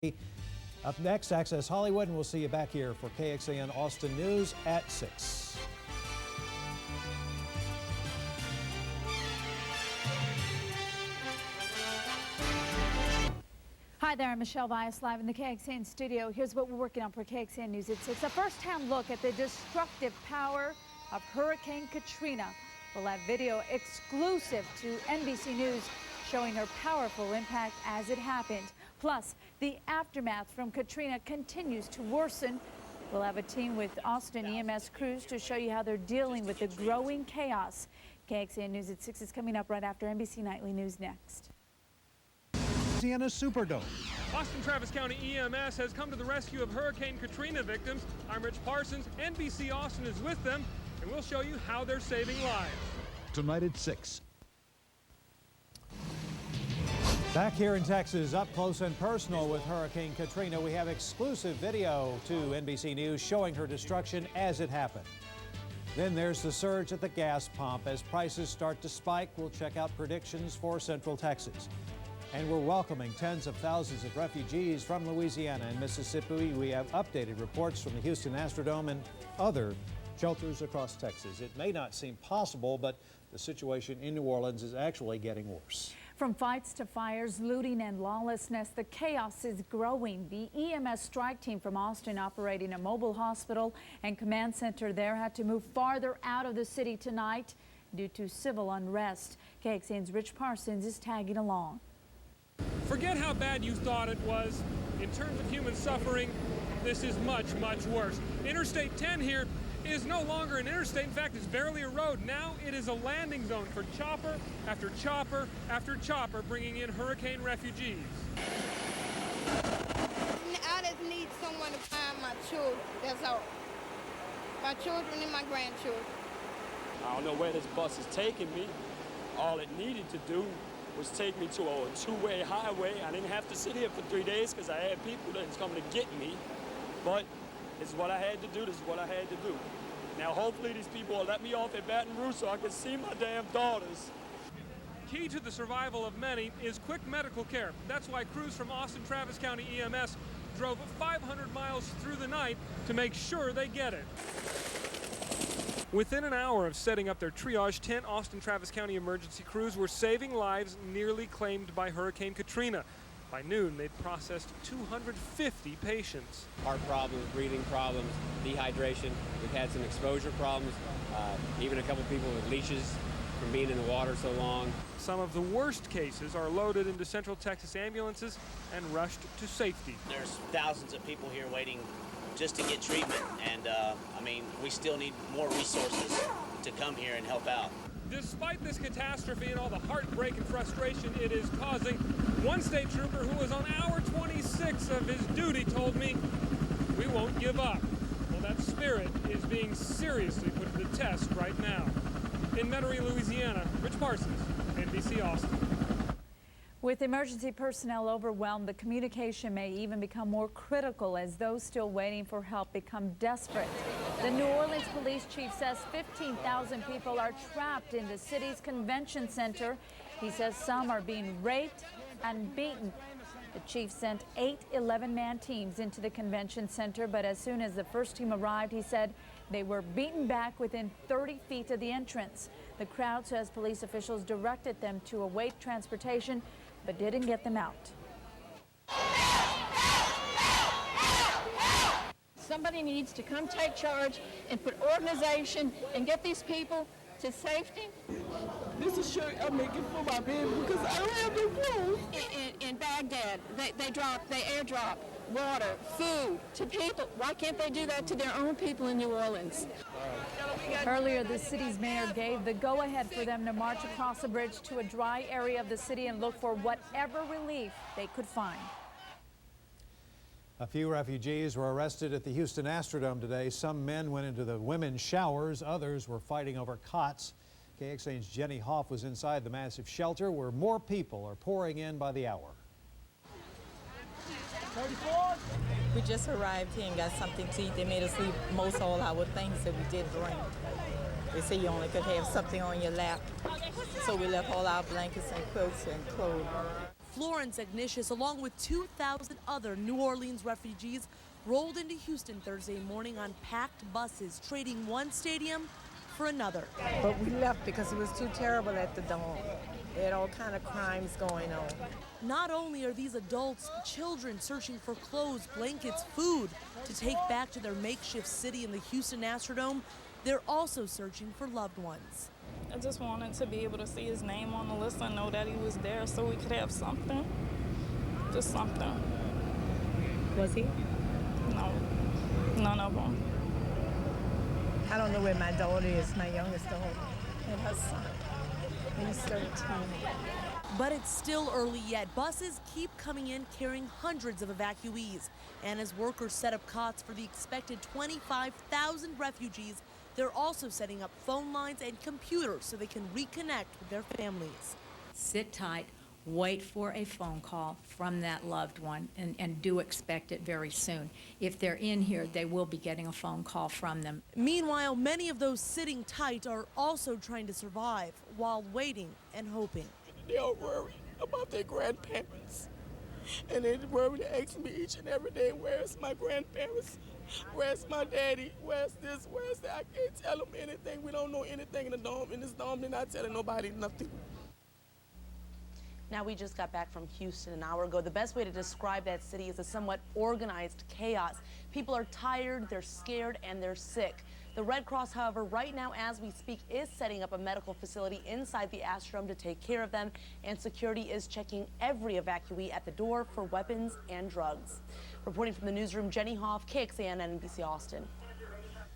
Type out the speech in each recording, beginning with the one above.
Up next, Access Hollywood, and we'll see you back here for KXAN Austin News at 6. Hi there, I'm Michelle Bias, live in the KXAN studio. Here's what we're working on for KXAN News at 6. A first-hand look at the destructive power of Hurricane Katrina. We'll have video exclusive to NBC News showing her powerful impact as it happened. Plus, the aftermath from Katrina continues to worsen. We'll have a team with Austin EMS crews to show you how they're dealing with the growing chaos. KXAN News at 6 is coming up right after NBC Nightly News next. Louisiana Superdome. Austin Travis County EMS has come to the rescue of Hurricane Katrina victims. I'm Rich Parsons. NBC Austin is with them, and we'll show you how they're saving lives. Tonight at 6. Back here in Texas, up close and personal with Hurricane Katrina, we have exclusive video to NBC News showing her destruction as it happened. Then there's the surge at the gas pump. As prices start to spike, we'll check out predictions for Central Texas. And we're welcoming tens of thousands of refugees from Louisiana and Mississippi. We have updated reports from the Houston Astrodome and other shelters across Texas. It may not seem possible, but the situation in New Orleans is actually getting worse. From fights to fires, looting and lawlessness, the chaos is growing. The EMS strike team from Austin, operating a mobile hospital and command center there, had to move farther out of the city tonight due to civil unrest. KXAN's Rich Parsons is tagging along. Forget how bad you thought it was. In terms of human suffering, this is much, much worse. Interstate 10 here is no longer an interstate. In fact, it's barely a road. Now it is a landing zone for chopper after chopper after chopper bringing in hurricane refugees. I just need someone to find my children, that's all. My children and my grandchildren. I don't know where this bus is taking me. All it needed to do was take me to a two-way highway. I didn't have to sit here for 3 days because I had people that was coming to get me. But this is what I had to do. This is what I had to do. Now, hopefully these people will let me off at Baton Rouge so I can see my damn daughters. Key to the survival of many is quick medical care. That's why crews from Austin Travis County EMS drove 500 miles through the night to make sure they get it. Within an hour of setting up their triage tent, Austin Travis County emergency crews were saving lives nearly claimed by Hurricane Katrina. By noon, they'd processed 250 patients. Heart problems, breathing problems, dehydration. We've had some exposure problems, even a couple people with leashes from being in the water so long. Some of the worst cases are loaded into Central Texas ambulances and rushed to safety. There's thousands of people here waiting just to get treatment, and I mean, we still need more resources to come here and help out. Despite this catastrophe and all the heartbreak and frustration it is causing, one state trooper who was on hour 26 of his duty told me, "We won't give up." Well, that spirit is being seriously put to the test right now. In Metairie, Louisiana, Rich Parsons, NBC Austin. With emergency personnel overwhelmed, the communication may even become more critical as those still waiting for help become desperate. The New Orleans police chief says 15,000 people are trapped in the city's convention center. He says some are being raped and beaten. The chief sent 8 11-man teams into the convention center, but as soon as the first team arrived, he said they were beaten back within 30 feet of the entrance. The crowd says police officials directed them to await transportation, but didn't get them out. Somebody needs to come take charge and put organization and get these people to safety. This is shirt I'm making for my baby because I don't have no clothes. In Baghdad, they airdrop water, food to people. Why can't they do that to their own people in New Orleans? Earlier, the city's mayor gave the go-ahead for them to march across the bridge to a dry area of the city and look for whatever relief they could find. A few refugees were arrested at the Houston Astrodome today. Some men went into the women's showers. Others were fighting over cots. KXAN's Jenny Hoff was inside the massive shelter where more people are pouring in by the hour. We just arrived here and got something to eat. They made us leave most all our things that we did bring. They say you only could have something on your lap. So we left all our blankets and quilts and clothes. Florence Ignatius, along with 2,000 other New Orleans refugees, rolled into Houston Thursday morning on packed buses, trading one stadium for another. But we left because it was too terrible at the Dome. They had all kind of crimes going on. Not only are these adults, children searching for clothes, blankets, food to take back to their makeshift city in the Houston Astrodome, they're also searching for loved ones. I just wanted to be able to see his name on the list and know that he was there so we could have something. Just something. Was he? No, none of them. I don't know where my daughter is, my youngest daughter, and her son. He's 13. But it's still early yet. Buses keep coming in carrying hundreds of evacuees. And as workers set up cots for the expected 25,000 refugees, they're also setting up phone lines and computers so they can reconnect with their families. Sit tight, wait for a phone call from that loved one, and do expect it very soon. If they're in here, they will be getting a phone call from them. Meanwhile, many of those sitting tight are also trying to survive while waiting and hoping. They are worried about their grandparents. And they worry to ask me each and every day, where's my grandparents? Where's my daddy? Where's this? Where's that? I can't tell them anything. We don't know anything in the dome. In this dome, they're not telling nobody nothing. Now, we just got back from Houston an hour ago. The best way to describe that city is a somewhat organized chaos. People are tired, they're scared, and they're sick. The Red Cross, however, right now as we speak, is setting up a medical facility inside the Astrodome to take care of them, and security is checking every evacuee at the door for weapons and drugs. Reporting from the newsroom, Jenny Hoff, KXAN, NBC Austin.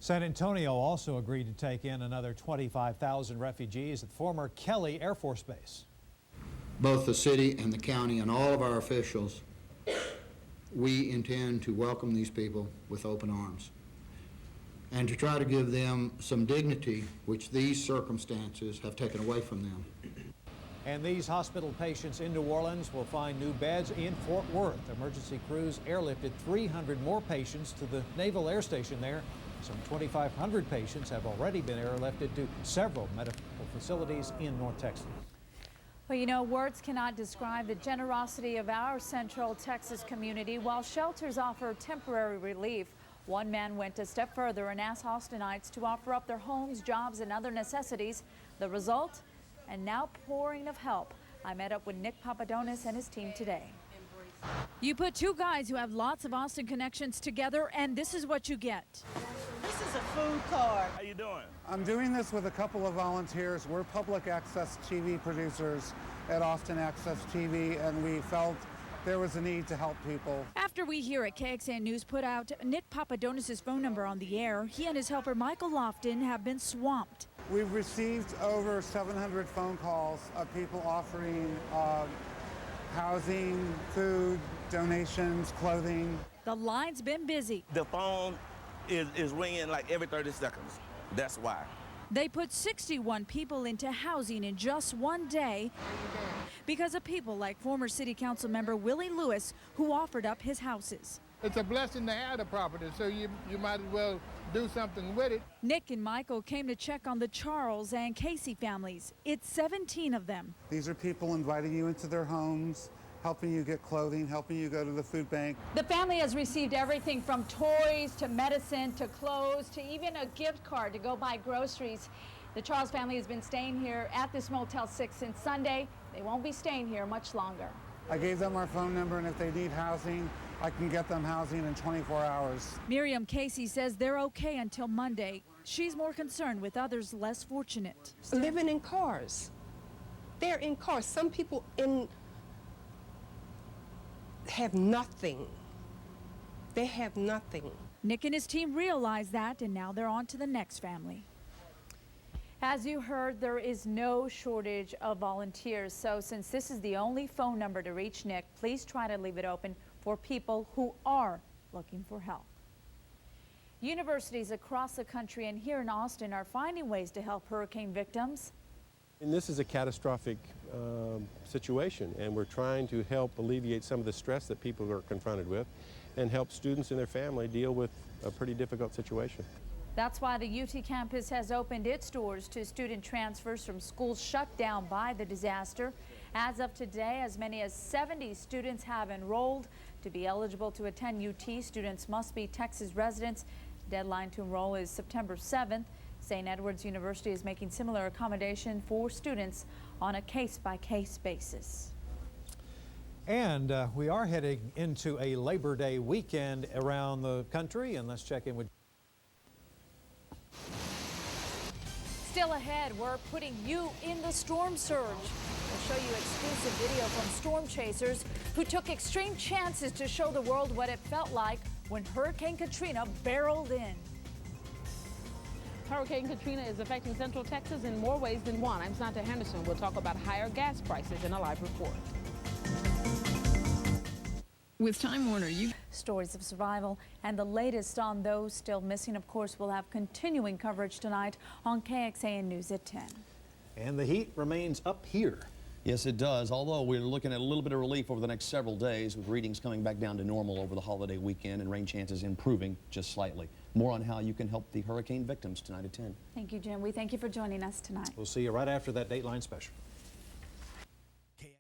San Antonio also agreed to take in another 25,000 refugees at the former Kelly Air Force Base. Both the city and the county and all of our officials, we intend to welcome these people with open arms and to try to give them some dignity which these circumstances have taken away from them. And these hospital patients in New Orleans will find new beds in Fort Worth. Emergency crews airlifted 300 more patients to the Naval Air Station there. Some 2,500 patients have already been airlifted to several medical facilities in North Texas. Well, you know, words cannot describe the generosity of our Central Texas community. While shelters offer temporary relief, one man went a step further and asked Austinites to offer up their homes, jobs, and other necessities. The result? A now pouring of help. I met up with Nick Papadonis and his team today. You put two guys who have lots of Austin connections together, and this is what you get. This is a food card. How you doing? I'm doing this with a couple of volunteers. We're public access TV producers at Austin Access TV, and we felt there was a need to help people. After we here at KXAN News put out Nick Papadonis' phone number on the air, he and his helper Michael Lofton have been swamped. We've received over 700 phone calls of people offering housing, food, donations, clothing. The line's been busy. The phone is ringing like every 30 seconds. That's why. They put 61 people into housing in just one day because of people like former City Council member Willie Lewis, who offered up his houses. It's a blessing to have the property, so you might as well do something with it. Nick and Michael came to check on the Charles and Casey families. It's 17 of them. These are people inviting you into their homes, helping you get clothing, helping you go to the food bank. The family has received everything from toys to medicine to clothes to even a gift card to go buy groceries. The Charles family has been staying here at this Motel 6 since Sunday. They won't be staying here much longer. I gave them our phone number, and if they need housing, I can get them housing in 24 hours. Miriam Casey says they're okay until Monday. She's more concerned with others less fortunate. Living in cars. They're in cars. Some people have nothing. They have nothing. Nick and his team realize that, and now they're on to the next family. As you heard, there is no shortage of volunteers. So since this is the only phone number to reach Nick, please try to leave it open for people who are looking for help. Universities across the country and here in Austin are finding ways to help hurricane victims. And this is a catastrophic situation, and we're trying to help alleviate some of the stress that people are confronted with and help students and their family deal with a pretty difficult situation. That's why the UT campus has opened its doors to student transfers from schools shut down by the disaster. As of today, as many as 70 students have enrolled. To be eligible to attend UT, students must be Texas residents. Deadline to enroll is September 7th. St. Edward's University is making similar accommodation for students on a case-by-case basis. And we are heading into a Labor Day weekend around the country, and let's check in with. Still ahead, we're putting you in the storm surge. We'll show you exclusive video from storm chasers who took extreme chances to show the world what it felt like when Hurricane Katrina barreled in. Hurricane Katrina is affecting Central Texas in more ways than one. I'm Santa Henderson. We'll talk about higher gas prices in a live report. With Time Warner, stories of survival and the latest on those still missing. Of course, we'll have continuing coverage tonight on KXAN News at 10. And the heat remains up here. Yes, it does, although we're looking at a little bit of relief over the next several days with readings coming back down to normal over the holiday weekend and rain chances improving just slightly. More on how you can help the hurricane victims tonight at 10. Thank you, Jim. We thank you for joining us tonight. We'll see you right after that Dateline special.